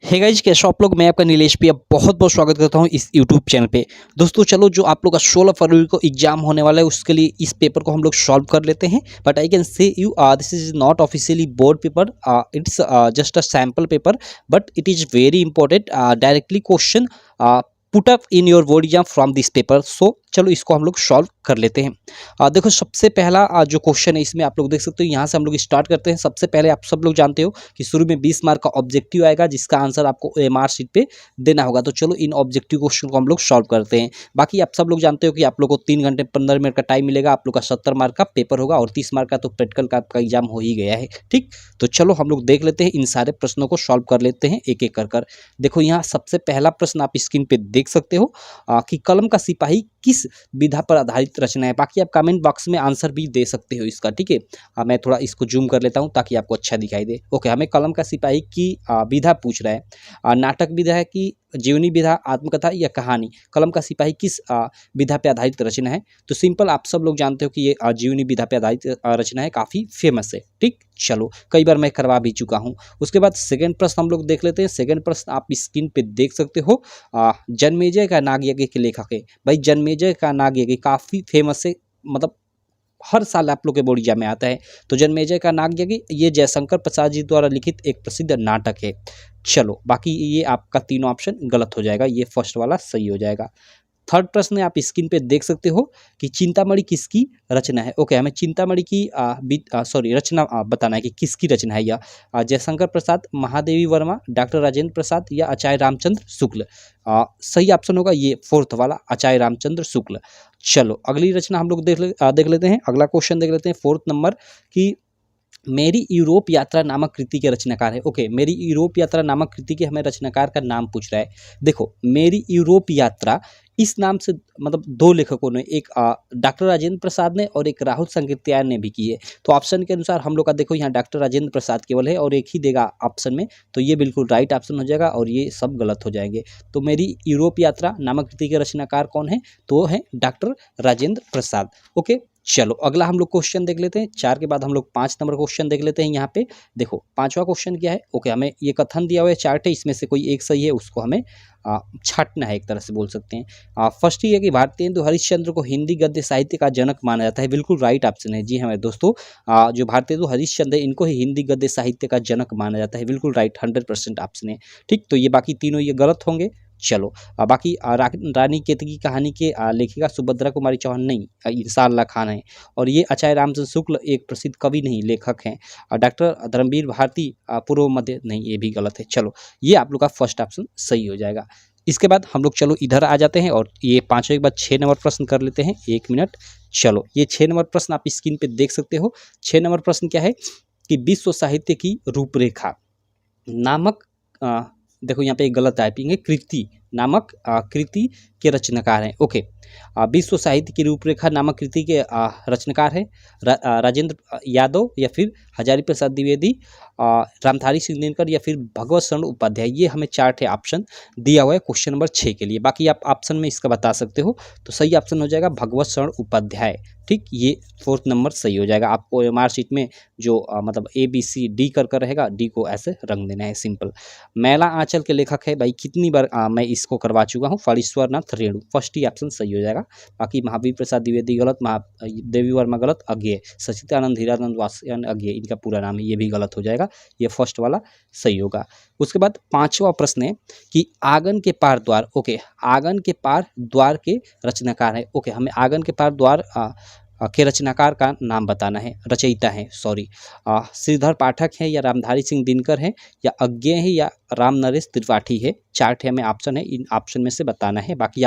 Hey guys, कैसे हो आप लोग। मैं आपका नीलेश भैया बहुत बहुत स्वागत करता हूं इस यूट्यूब चैनल पे। दोस्तों चलो, जो आप लोग का 16 फरवरी को एग्जाम होने वाला है उसके लिए इस पेपर को हम लोग सॉल्व कर लेते हैं। But I can say you this is not officially board paper, it's just a sample paper, but it is very important. Directly question put up in your board exam from this paper. So चलो इसको हम लोग solve कर लेते हैं। देखो, सबसे पहला जो क्वेश्चन है इसमें आप लोग देख सकते हो, यहाँ से हम लोग स्टार्ट करते हैं। सबसे पहले आप सब लोग जानते हो कि शुरू में 20 मार्क का ऑब्जेक्टिव आएगा, जिसका आंसर आपको एमआर शीट पे देना होगा। तो चलो इन ऑब्जेक्टिव क्वेश्चन को हम लोग सॉल्व करते हैं। बाकी आप सब लोग जानते हो कि आप लोग को 3 घंटे 15 मिनट का टाइम मिलेगा। आप लोग का 70 मार्क का पेपर होगा और 30 मार्क का तो प्रैक्टिकल का आपका एग्जाम हो ही गया है। ठीक, तो चलो हम लोग देख लेते हैं, इन सारे प्रश्नों को सॉल्व कर लेते हैं एक एक कर। देखो, यहाँ सबसे पहला प्रश्न आप स्क्रीन पे देख सकते हो कि कलम का सिपाही किस विधा पर आधारित रचना है। बाकी आप कमेंट बॉक्स में आंसर भी दे सकते हो इसका। ठीक है, मैं थोड़ा इसको जूम कर लेता हूँ ताकि आपको अच्छा दिखाई दे। ओके, हमें कलम का सिपाही की विधा पूछ रहा है। नाटक विधा है कि जीवनी विधा, आत्मकथा या कहानी। कलम का सिपाही किस विधा पे आधारित रचना है। तो सिंपल, आप सब लोग जानते हो कि ये जीवनी विधा पे आधारित रचना है, काफ़ी फेमस है। ठीक, चलो कई बार मैं करवा भी चुका हूँ। उसके बाद सेकंड प्रश्न हम लोग देख लेते हैं। सेकंड प्रश्न आप स्क्रीन पे देख सकते हो। जन्मेजय का नाग यज्ञ के लेखक है। भाई, जन्मेजय का नाग यज्ञ काफ़ी फेमस है, मतलब हर साल आप लोग के बोर्ड एग्जाम में आता है। तो जन्मेजय का नाग यज्ञ ये जयशंकर प्रसाद जी द्वारा लिखित एक प्रसिद्ध नाटक है। चलो, बाकी ये आपका तीनों ऑप्शन गलत हो जाएगा, ये फर्स्ट वाला सही हो जाएगा। थर्ड प्रश्न आप स्क्रीन पे देख सकते हो कि चिंतामणि किसकी रचना है। ओके, हमें चिंतामणि की रचना बताना है कि किसकी रचना है यह। जयशंकर प्रसाद, महादेवी वर्मा, डॉक्टर राजेंद्र प्रसाद या आचार्य रामचंद्र शुक्ल। सही ऑप्शन होगा ये फोर्थ वाला, आचार्य रामचंद्र शुक्ल। चलो अगली रचना हम लोग देख लेते हैं। अगला क्वेश्चन देख लेते हैं, फोर्थ नंबर की मेरी यूरोप यात्रा नामक कृति के रचनाकार है। ओके, मेरी यूरोप यात्रा नामक कृति के हमें रचनाकार का नाम पूछ रहा है। देखो, मेरी यूरोप यात्रा इस नाम से मतलब दो लेखकों ने, एक डॉक्टर राजेंद्र प्रसाद ने और एक राहुल संकृत्यायन ने भी की है। तो ऑप्शन के अनुसार हम लोग का देखो, यहाँ डॉक्टर राजेंद्र प्रसाद केवल है और एक ही देगा ऑप्शन में, तो ये बिल्कुल राइट ऑप्शन हो जाएगा और ये सब गलत हो जाएंगे। तो मेरी यूरोप यात्रा नामक कृति के रचनाकार कौन है, तो वो है डॉक्टर राजेंद्र प्रसाद। ओके, चलो अगला हम लोग क्वेश्चन देख लेते हैं। 4 के बाद हम लोग 5 नंबर क्वेश्चन देख लेते हैं। यहाँ पे देखो, 5वां क्वेश्चन क्या है। ओके, हमें ये कथन दिया हुआ है, चार्ट है, इसमें से कोई एक सही है, उसको हमें छांटना है, एक तरह से बोल सकते हैं। फर्स्ट ही है कि भारतेंदु हरिश्चंद्र को हिंदी गद्य साहित्य का जनक माना जाता है। बिल्कुल राइट ऑप्शन है जी हमें दोस्तों। जो भारतेंदु हरिश्चंद्र है, इनको ही हिंदी गद्य साहित्य का जनक माना जाता है। बिल्कुल राइट, 100% ऑप्शन है। ठीक, तो ये बाकी तीनों ये गलत होंगे। चलो, बाकी रानी केतकी कहानी के लेखिका सुभद्रा कुमारी चौहान नहीं, इंसान अल्लाह खान है। और ये आचार्य रामचंद्र शुक्ल एक प्रसिद्ध कवि नहीं, लेखक हैं। डॉक्टर धर्मवीर भारती पूर्व मध्य नहीं, ये भी गलत है। चलो, ये आप लोग का फर्स्ट ऑप्शन सही हो जाएगा। इसके बाद हम लोग चलो इधर आ जाते हैं और ये 5वें के बाद 6 नंबर प्रश्न कर लेते हैं। 1 मिनट। चलो, ये 6 नंबर प्रश्न आप स्क्रीन पे देख सकते हो। 6 नंबर प्रश्न क्या है कि विश्व साहित्य की रूपरेखा नामक देखो, यहाँ पे एक गलत टाइपिंग है, कृति नामक कृति के रचनाकार हैं। ओके, विश्व साहित्य की रूपरेखा नामक कृति के रचनाकार है राजेंद्र यादव या फिर हजारी प्रसाद द्विवेदी, रामधारी सिंह दिनकर या फिर भगवत शरण उपाध्याय। ये हमें चार्ट है, ऑप्शन दिया हुआ है क्वेश्चन नंबर 6 के लिए। बाकी आप ऑप्शन में इसका बता सकते हो, तो सही ऑप्शन हो जाएगा भगवत शरण उपाध्याय। ठीक, ये फोर्थ नंबर सही हो जाएगा। आपको एमआर शीट में जो मतलब ABCD कर रहेगा, डी को ऐसे रंग देना है, सिंपल। मैला आंचल के लेखक है। भाई, कितनी बार मैं इसको करवा चुका हूँ, फणीश्वरनाथ रेणु। फर्स्ट ही ऑप्शन सही हो जाएगा। बाकी महावीर प्रसाद द्विवेदी गलत, देवी वर्मा गलत, अज्ञेय सचिदानंद हीरानंद वासयान अज्ञेय, इनका पूरा नाम है, ये भी गलत हो जाएगा। ये फर्स्ट वाला सही होगा। उसके बाद 5वां प्रश्न है कि आंगन के पार द्वार। ओके, आंगन के पार द्वार के रचनाकार है। ओके, हमें आंगन के पार द्वार के रचनाकार का नाम बताना है, रचयिता है सॉरी। श्रीधर पाठक है या रामधारी सिंह दिनकर है या अज्ञेय है या राम नरेश त्रिपाठी है। चार्ट है, हमें ऑप्शन है, इन ऑप्शन में से बताना है। बाकी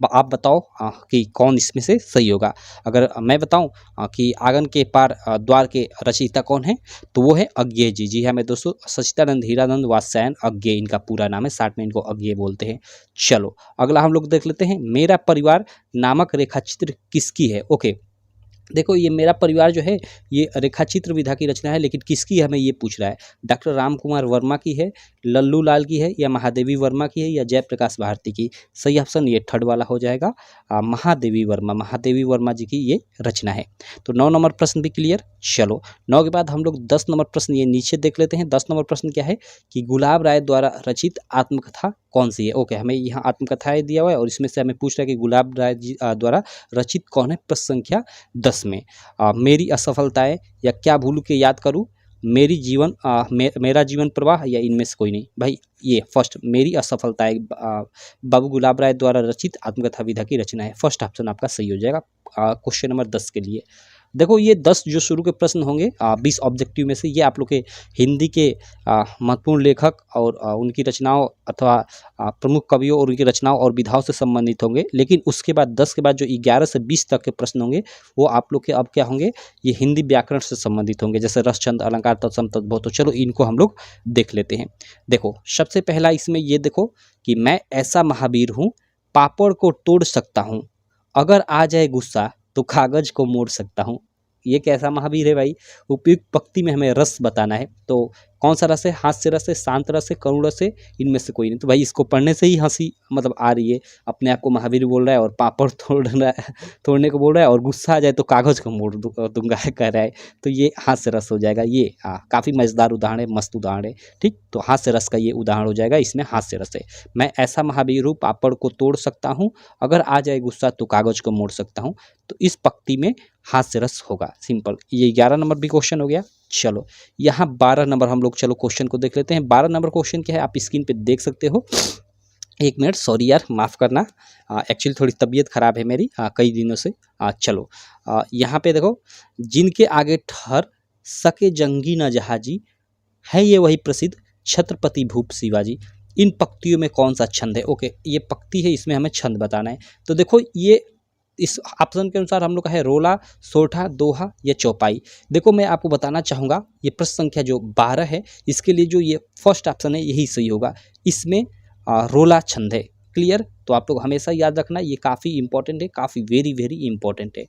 आप बताओ कि कौन इसमें से सही होगा। अगर मैं बताऊं कि आंगन के पार द्वार के रचयिता कौन है, तो वो है अज्ञेय जी। जी हमें दोस्तों, सचिदानंद हीरानंद वात्स्यायन अज्ञेय इनका पूरा नाम है, शार्ट में इनको अज्ञेय बोलते हैं। चलो अगला हम लोग देख लेते हैं, मेरा परिवार नामक रेखाचित्र किसकी है। ओके, देखो ये मेरा परिवार जो है ये रेखाचित्र विधा की रचना है, लेकिन किसकी हमें ये पूछ रहा है, डॉक्टर राम कुमार वर्मा की है, लल्लू लाल की है, या महादेवी वर्मा की है, या जयप्रकाश भारती की। सही ऑप्शन ये थर्ड वाला हो जाएगा, महादेवी वर्मा जी की ये रचना है। तो 9 नंबर प्रश्न भी क्लियर। चलो 9 के बाद हम लोग 10 नंबर प्रश्न ये नीचे देख लेते हैं। 10 नंबर प्रश्न क्या है कि गुलाब राय द्वारा रचित आत्मकथा कौन सी है। ओके, हमें यहाँ आत्मकथाएं दिया हुआ है और इसमें से हमें पूछ रहा है कि गुलाब राय जी द्वारा रचित कौन है। प्रश्न संख्या 10 में मेरी असफलताएं, या क्या भूल के याद करूं, मेरी जीवन मेरा जीवन प्रवाह, या इनमें से कोई नहीं। भाई ये फर्स्ट मेरी असफलताएं बाबू गुलाब राय द्वारा रचित आत्मकथा विधा की रचना है। फर्स्ट ऑप्शन आपका सही हो जाएगा क्वेश्चन नंबर 10 के लिए। देखो ये 10 जो शुरू के प्रश्न होंगे 20 ऑब्जेक्टिव में से, ये आप लोग के हिंदी के महत्वपूर्ण लेखक और उनकी रचनाओं अथवा प्रमुख कवियों और उनकी रचनाओं और विधाओं से संबंधित होंगे। लेकिन उसके बाद 10 के बाद जो 11 से 20 तक के प्रश्न होंगे वो आप लोग के अब क्या होंगे, ये हिंदी व्याकरण से संबंधित होंगे, जैसे रस छंद अलंकार तत्सम तद्भव। तो चलो इनको हम लोग देख लेते हैं। देखो सबसे पहला इसमें ये देखो कि मैं ऐसा महावीर हूँ, पापड़ को तोड़ सकता हूँ, अगर आ जाए गुस्सा तो कागज को मोड़ सकता हूँ। ये कैसा महावीर है भाई। उपयुक्त पंक्ति में हमें रस बताना है, तो कौन सा रस है, हास्य रस है, शांत रस है, करुण रस है, इनमें से कोई नहीं। तो भाई इसको पढ़ने से ही हंसी मतलब आ रही है। अपने आप को महावीर बोल रहा है और पापड़ तोड़ने को बोल रहा है, और गुस्सा आ जाए तो कागज को मोड़ दूंगा कह रहा है। तो ये हास्य रस हो जाएगा। ये काफ़ी मज़ेदार उदाहरण है, मस्त उदाहरण है। ठीक, तो हास्य रस का ये उदाहरण हो जाएगा, इसमें हास्य रस है। मैं ऐसा महावीर हूँ, पापड़ को तोड़ सकता हूँ, अगर आ जाए गुस्सा तो कागज को मोड़ सकता हूँ। तो इस पंक्ति में हास्य रस होगा, सिंपल। ये 11 नंबर भी क्वेश्चन हो गया। चलो यहाँ 12 नंबर हम लोग चलो क्वेश्चन को देख लेते हैं। 12 नंबर क्वेश्चन क्या है आप स्क्रीन पे देख सकते हो। एक मिनट, सॉरी यार, माफ़ करना, एक्चुअली थोड़ी तबीयत ख़राब है मेरी कई दिनों से। चलो यहाँ पे देखो, जिनके आगे ठहर सके जंगी न जहाजी, है ये वही प्रसिद्ध छत्रपति भूप शिवाजी। इन पंक्तियों में कौन सा छंद है। ओके, ये पंक्ति है, इसमें हमें छंद बताना है। तो देखो ये इस ऑप्शन के अनुसार हम लोग का है रोला, सोठा, दोहा या चौपाई। देखो मैं आपको बताना चाहूँगा, ये प्रश्न संख्या जो 12 है इसके लिए जो ये फर्स्ट ऑप्शन है यही सही होगा। इसमें रोला छंद है। क्लियर, तो आप लोग हमेशा याद रखना, ये काफ़ी इंपॉर्टेंट है, काफ़ी वेरी वेरी इंपॉर्टेंट है।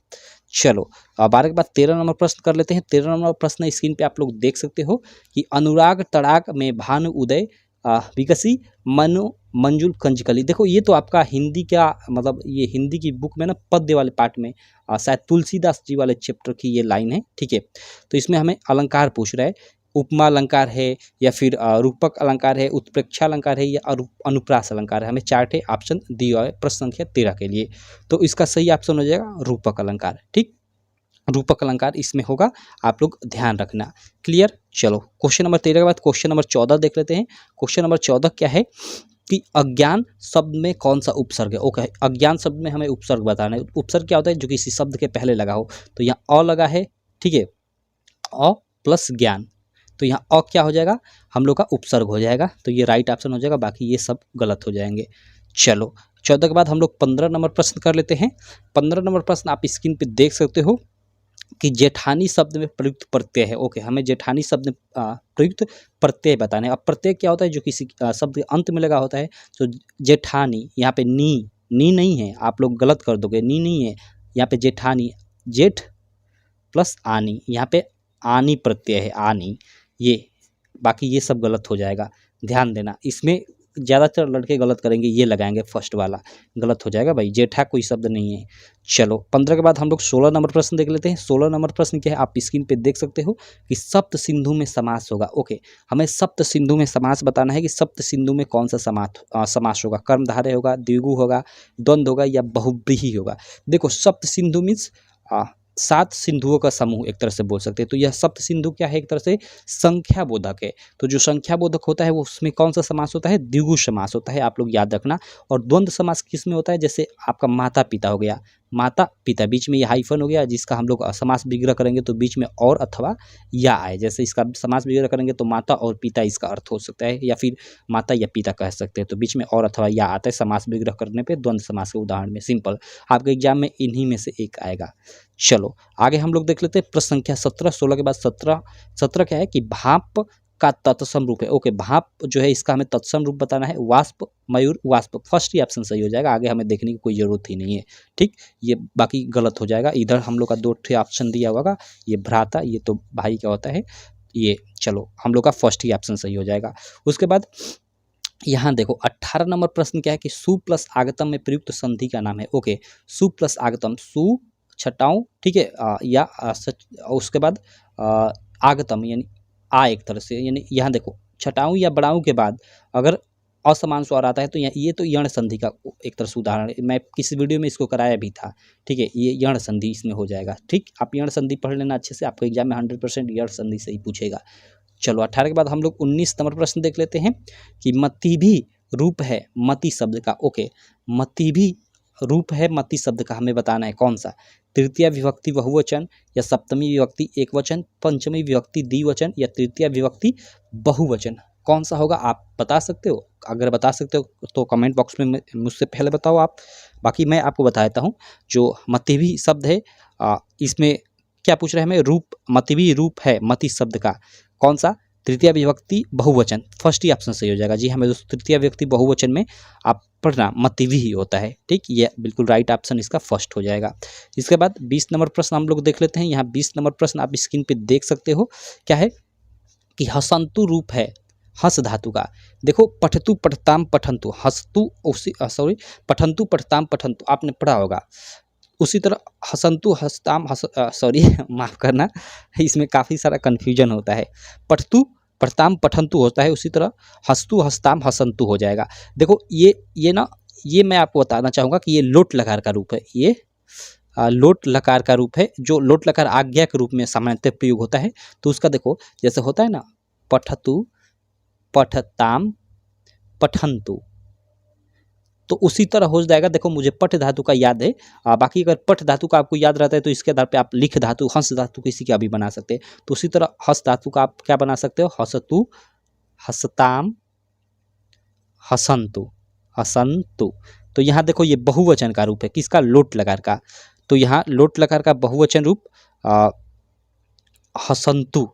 चलो 12 के बाद 13 नंबर प्रश्न कर लेते हैं। 13 नंबर प्रश्न स्क्रीन पे आप लोग देख सकते हो कि अनुराग तड़ाक में भानु उदय विकसी मनो मंजुल कंजकली। देखो ये तो आपका हिंदी का मतलब ये हिंदी की बुक में ना पद्य वाले पार्ट में शायद तुलसीदास जी वाले चैप्टर की ये लाइन है। ठीक है, तो इसमें हमें अलंकार पूछ रहा है, उपमा अलंकार है या फिर रूपक अलंकार है, उत्प्रेक्षा अलंकार है या अनुप्रास अलंकार है। हमें चार्ट है, ऑप्शन दिया है प्रश्न संख्या 13 के लिए। तो इसका सही ऑप्शन हो जाएगा रूपक अलंकार। ठीक, रूपक अलंकार इसमें होगा, आप लोग ध्यान रखना। क्लियर, चलो क्वेश्चन नंबर 13 के बाद क्वेश्चन नंबर 14 देख लेते हैं। क्वेश्चन नंबर 14 क्या है कि अज्ञान शब्द में कौन सा उपसर्ग है। ओके, अज्ञान शब्द में हमें उपसर्ग बताना है। उपसर्ग क्या होता है, जो किसी शब्द के पहले लगा हो। तो यहाँ अ लगा है, ठीक है, अ प्लस ज्ञान, तो यहाँ अ क्या हो जाएगा, हम लोग का उपसर्ग हो जाएगा। तो ये राइट ऑप्शन हो जाएगा, बाकी ये सब गलत हो जाएंगे। चलो 14 के बाद हम लोग 15 नंबर प्रश्न कर लेते हैं। 15 नंबर प्रश्न आप स्क्रीन पे देख सकते हो कि जेठानी शब्द में प्रयुक्त प्रत्यय है। ओके, हमें जेठानी शब्द में प्रयुक्त प्रत्यय बताने। अब प्रत्यय क्या होता है, जो किसी शब्द के अंत में लगा होता है। तो जेठानी, यहाँ पे नी नहीं है, आप लोग गलत कर दोगे, नी नहीं है यहाँ पे। जेठानी, जेठ प्लस आनी, यहाँ पे आनी प्रत्यय है, आनी, ये बाकी ये सब गलत हो जाएगा, ध्यान देना। इसमें ज़्यादातर लड़के गलत करेंगे, ये लगाएंगे फर्स्ट वाला, गलत हो जाएगा भाई, जेठा कोई शब्द नहीं है। चलो 15 के बाद हम लोग 16 नंबर प्रश्न देख लेते हैं। 16 नंबर प्रश्न क्या है आप स्क्रीन पे देख सकते हो कि सप्त सिंधु में समास होगा। ओके, हमें सप्त सिंधु में समास बताना है कि सप्त सिंधु में कौन सा समास होगा। कर्मधारय होगा, द्विगु होगा, द्वंद्व होगा या बहुव्रीहि होगा। देखो सप्त सिंधु मीन्स 7 सिंधुओं का समूह एक तरह से बोल सकते हैं। तो यह सप्त सिंधु क्या है, एक तरह से संख्या बोधक है। तो जो संख्या बोधक होता है वो उसमें कौन सा समास होता है, द्विगु समास होता है, आप लोग याद रखना। और द्वंद्व समास किस में होता है, जैसे आपका माता पिता हो गया, माता पिता बीच में ये हाइफन हो गया, जिसका हम लोग समास विग्रह करेंगे तो बीच में और अथवा या आए। जैसे इसका समास विग्रह करेंगे तो माता और पिता इसका अर्थ हो सकता है, या फिर माता या पिता कह सकते हैं। तो बीच में और अथवा या आता है समास विग्रह करने पे द्वंद्व समास के उदाहरण में। सिंपल, आपके एग्जाम में इन्हीं में से एक आएगा। चलो आगे हम लोग देख लेते हैं प्रश्न संख्या 17। 16 के बाद 17 क्या है कि भाप का तत्सम रूप है। ओके, भाप जो है इसका हमें तत्सम रूप बताना है। वाष्प, मयूर, वाष्प, फर्स्ट ही ऑप्शन सही हो जाएगा, आगे हमें देखने की कोई जरूरत ही नहीं है। ठीक, ये बाकी गलत हो जाएगा। इधर हम लोग का 2 ऑप्शन दिया होगा, ये भ्राता, ये तो भाई का होता है, ये चलो हम लोग का फर्स्ट ही ऑप्शन सही हो जाएगा। उसके बाद यहाँ देखो 18 नंबर प्रश्न क्या है कि सु प्लस आगतम में प्रयुक्त संधि का नाम है। ओके, सु प्लस आगतम, सु छटाऊं, ठीक है, या उसके बाद आगतम यानी आ, एक तरह से, यानी यहाँ देखो छटाऊं या बड़ाऊं के बाद अगर असमान स्वर आता है तो ये तो यण संधि का एक तरह से उदाहरण है। मैं किसी वीडियो में इसको कराया भी था। ठीक है, ये यण संधि इसमें हो जाएगा। ठीक, आप यण संधि पढ़ लेना अच्छे से, आपको एग्जाम में 100% यण संधि से ही पूछेगा। चलो 18 के बाद हम लोग 19 नंबर प्रश्न देख लेते हैं कि मति भी रूप है मति शब्द का। ओके, मति भी रूप है मति शब्द का, हमें बताना है कौन सा। तृतीय विभक्ति बहुवचन या सप्तमी विभक्ति एकवचन, पंचमी विभक्ति द्विवचन या तृतीय विभक्ति बहुवचन, कौन सा होगा आप बता सकते हो? अगर बता सकते हो तो कमेंट बॉक्स में मुझसे पहले बताओ आप, बाकी मैं आपको बता देता हूँ। जो मति भी शब्द है इसमें क्या पूछ रहे हैं हमें, रूप, मति भी रूप है मति शब्द का, कौन सा? तृतीय विभक्ति बहुवचन, फर्स्ट ही ऑप्शन सही हो जाएगा। जी हमें दोस्तों तृतीय विभक्ति बहुवचन में आप पढ़ना मतिवि ही होता है। ठीक, ये बिल्कुल राइट ऑप्शन इसका फर्स्ट हो जाएगा। इसके बाद 20 नंबर प्रश्न हम लोग देख लेते हैं। यहाँ 20 नंबर प्रश्न आप स्क्रीन पे देख सकते हो, क्या है कि हसंतु रूप है हस धातु का। देखो पठतु पठताम पठंतु, हस्तु उसी सॉरी पठंतु पठताम पठंतु आपने पढ़ा होगा। उसी तरह हसंतु हस्ताम सॉरी माफ़ करना, इसमें काफ़ी सारा कन्फ्यूजन होता है। पठतु पठताम पठंतु होता है, उसी तरह हस्तु हस्ताम हसंतु हो जाएगा। देखो ये ना, ये मैं आपको बताना चाहूँगा कि ये लोट लकार का रूप है। ये लोट लकार का रूप है, जो लोट लकार आज्ञा के रूप में सामान्यतः प्रयोग होता है। तो उसका देखो जैसे होता है ना, पठतु पठताम पठंतु, तो उसी तरह हो जाएगा। देखो मुझे पठ धातु का याद है, बाकी अगर पठ धातु का आपको याद रहता है तो इसके आधार पे आप लिख धातु, हंस धातु किसी का भी बना सकते हैं। तो उसी तरह हस धातु का आप क्या बना सकते हो, हसतु हसताम हसंतु हसंतु। तो यहाँ देखो ये बहुवचन का रूप है किसका, लोट लकार का। तो यहाँ लोट लकार का बहुवचन रूप हसंतु,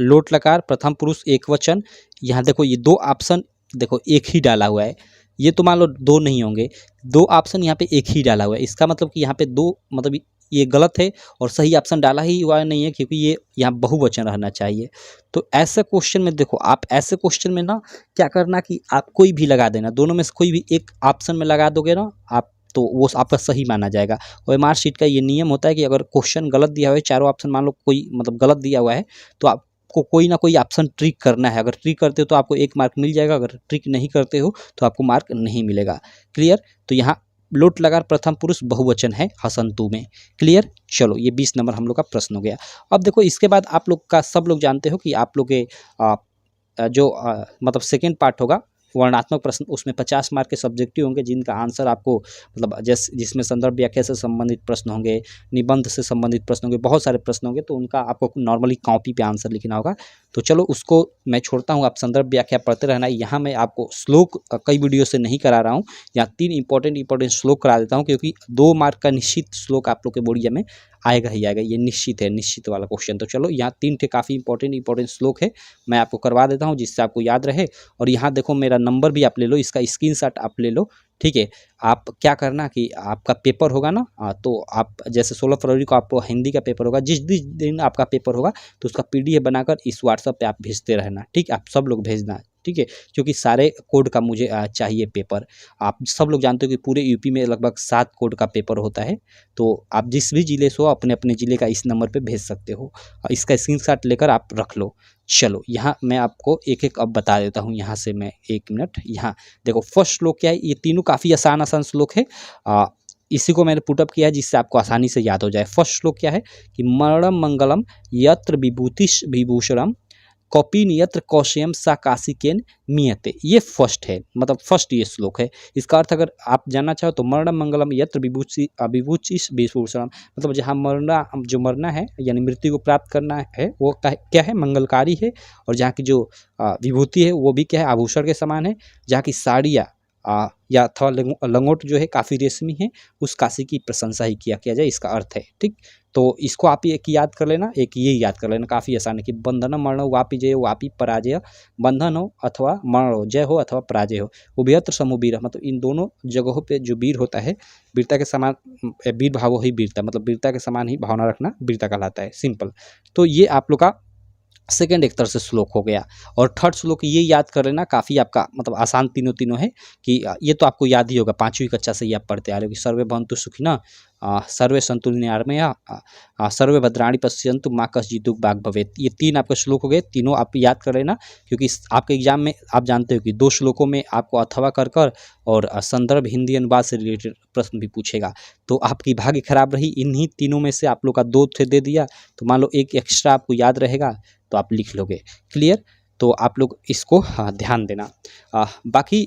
लोट लकार प्रथम पुरुष एक वचन। यहाँ देखो ये 2 ऑप्शन देखो एक ही डाला हुआ है, ये तो मान लो 2 नहीं होंगे, 2 ऑप्शन यहाँ पे एक ही डाला हुआ है। इसका मतलब कि यहाँ पे 2 मतलब ये गलत है और सही ऑप्शन डाला ही हुआ नहीं है, क्योंकि ये यहाँ बहुवचन रहना चाहिए। तो ऐसे क्वेश्चन में देखो, आप ऐसे क्वेश्चन में ना क्या करना कि आप कोई भी लगा देना, दोनों में से कोई भी एक ऑप्शन में लगा दोगे ना आप, तो वो आपका सही माना जाएगा। और मार्कशीट का ये नियम होता है कि अगर क्वेश्चन गलत दिया हुआ है, चारों ऑप्शन मान लो कोई मतलब गलत दिया हुआ है, तो आपको कोई ना कोई ऑप्शन ट्रिक करना है। अगर ट्रिक करते हो तो आपको 1 मार्क मिल जाएगा, अगर ट्रिक नहीं करते हो तो आपको मार्क नहीं मिलेगा। क्लियर? तो यहाँ लोट लकार प्रथम पुरुष बहुवचन है हसंतु में। क्लियर? चलो ये 20 नंबर हम लोग का प्रश्न हो गया। अब देखो इसके बाद आप लोग का सब लोग जानते हो कि आप लोग के जो मतलब सेकेंड पार्ट होगा वर्णात्मक प्रश्न, उसमें 50 मार्क के सब्जेक्टिव होंगे, जिनका आंसर आपको मतलब जिसमें संदर्भ व्याख्या से संबंधित प्रश्न होंगे, निबंध से संबंधित प्रश्न होंगे, बहुत सारे प्रश्न होंगे, तो उनका आपको नॉर्मली कॉपी पे आंसर लिखना होगा। तो चलो उसको मैं छोड़ता हूँ, आप संदर्भ व्याख्या पढ़ते रहना। यहाँ मैं आपको श्लोक कई वीडियो से नहीं करा रहा हूँ, यहाँ 3 इंपॉर्टेंट श्लोक करा देता हूँ, क्योंकि 2 मार्क का निश्चित श्लोक आप लोग के बोर्ड में आएगा ही आएगा, ये निश्चित है, निश्चित वाला क्वेश्चन। तो चलो यहाँ 3 थे काफ़ी इंपॉर्टेंट श्लोक है, मैं आपको करवा देता हूँ जिससे आपको याद रहे। और यहाँ देखो मेरा नंबर भी आप ले लो, इसका स्क्रीनशॉट आप ले लो। ठीक है, आप क्या करना कि आपका पेपर होगा ना, तो आप जैसे 16 फरवरी को आपको हिंदी का पेपर होगा, जिस दिन आपका पेपर होगा तो उसका PDF बनाकर इस व्हाट्सएप पे आप भेजते रहना। ठीक, आप सब लोग भेजना, ठीक है, क्योंकि सारे कोड का मुझे चाहिए पेपर। आप सब लोग जानते हो कि पूरे यूपी में लगभग 7 कोड का पेपर होता है, तो आप जिस भी ज़िले से हो अपने अपने ज़िले का इस नंबर पे भेज सकते हो। इसका स्क्रीनशॉट लेकर आप रख लो। चलो यहाँ मैं आपको एक एक अब बता देता हूँ, यहाँ से मैं 1 मिनट। यहाँ देखो फर्स्ट श्लोक क्या है, ये तीनों काफ़ी आसान श्लोक है, इसी को मैंने पुटअप किया है जिससे आपको आसानी से याद हो जाए। फर्स्ट श्लोक क्या है कि मरणम मंगलम यत्र विभूतिश विभूषणम कॉपी नियत्र कौशयम सा काशिकेन मियते, ये फर्स्ट है, मतलब फर्स्ट ये श्लोक है। इसका अर्थ अगर आप जानना चाहो तो मरणम मंगलम यत्र विभूतिश विभूषणम, मतलब जहाँ मरना है यानी मृत्यु को प्राप्त करना है वो क्या है, मंगलकारी है। और जहाँ की जो विभूति है वो भी क्या है, आभूषण के समान है। जहाँ की साड़ियाँ या अथवा लंगोट जो है काफ़ी रेशमी है, उस काशी की प्रशंसा ही किया जाए, इसका अर्थ है। ठीक, तो इसको आप एक याद कर लेना, एक ये याद कर लेना, काफ़ी आसान है कि बंधन मरणो वापि जय वापि पराजय, बंधन हो अथवा मरण हो, जय हो अथवा पराजय हो, उभयत्र समो वीर, मतलब इन दोनों जगहों पे जो वीर होता है, वीरता के समान, वीर भावो ही वीरता, मतलब वीरता के समान ही भावना रखना वीरता कहलाता है, सिंपल। तो ये आप लोग का सेकेंड एक तरह से श्लोक हो गया। और थर्ड श्लोक ये याद कर लेना, काफ़ी आपका मतलब आसान तीनों है कि ये तो आपको याद ही होगा, 5वीं कक्षा से ही आप पढ़ते आ रहे हो कि सर्वे भवन्तु सुखिनः, सर्वे सन्तु निरामया, सर्वे भद्राणि पश्यन्तु मा कश्चित् दुःख भाग् भवेत्। ये 3 आपके श्लोक हो गए, तीनों आप याद कर लेना, क्योंकि आपके एग्जाम में आप जानते हो कि 2 श्लोकों में आपको अथवा कर और संदर्भ हिंदी अनुवाद से रिलेटेड प्रश्न भी पूछेगा। तो आपकी भाग्य खराब रही, इन्हीं तीनों में से आप लोग का 2 थे दे दिया, तो मान लो एक एक्स्ट्रा आपको याद रहेगा तो आप लिख लोगे। क्लियर? तो आप लोग इसको ध्यान देना। बाकी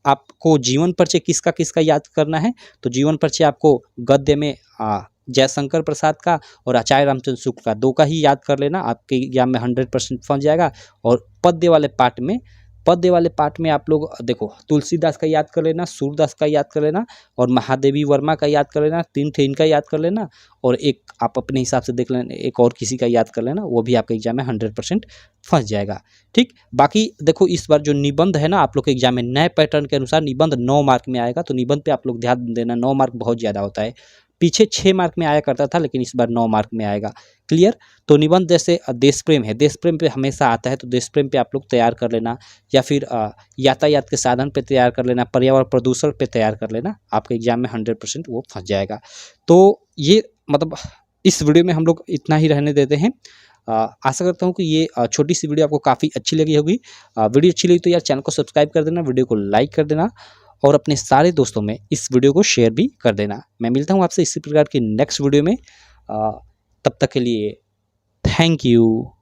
आपको जीवन परिचय किसका किसका याद करना है, तो जीवन परिचय आपको गद्य में जयशंकर प्रसाद का और आचार्य रामचंद्र शुक्ल का 2 का ही याद कर लेना, आपके एग्जाम में 100% फंस जाएगा। और पद्य वाले पार्ट में आप लोग देखो, तुलसीदास का याद कर लेना, सूरदास का याद कर लेना और महादेवी वर्मा का याद कर लेना, 3 थे इनका याद कर लेना, और एक आप अपने हिसाब से देख लेना, एक और किसी का याद कर लेना, वो भी आपके एग्जाम में 100% फंस जाएगा। ठीक, बाकी देखो इस बार जो निबंध है ना, आप लोग के एग्जाम में नए पैटर्न के अनुसार निबंध 9 मार्क में आएगा, तो निबंध पे आप लोग ध्यान देना, 9 मार्क बहुत ज़्यादा होता है। पीछे 6 मार्क में आया करता था, लेकिन इस बार 9 मार्क में आएगा। क्लियर? तो निबंध जैसे देश प्रेम है, देश प्रेम पे हमेशा आता है, तो देश प्रेम पे आप लोग तैयार कर लेना, या फिर यातायात के साधन पे तैयार कर लेना, पर्यावरण प्रदूषण पे तैयार कर लेना, आपके एग्जाम में 100% वो फंस जाएगा। तो ये मतलब इस वीडियो में हम लोग इतना ही रहने देते हैं। आशा करता हूँ कि ये छोटी सी वीडियो आपको काफ़ी अच्छी लगी होगी। वीडियो अच्छी लगी तो यार चैनल को सब्सक्राइब कर देना, वीडियो को लाइक कर देना और अपने सारे दोस्तों में इस वीडियो को शेयर भी कर देना। मैं मिलता हूँ आपसे इसी प्रकार की नेक्स्ट वीडियो में। तब तक के लिए थैंक यू।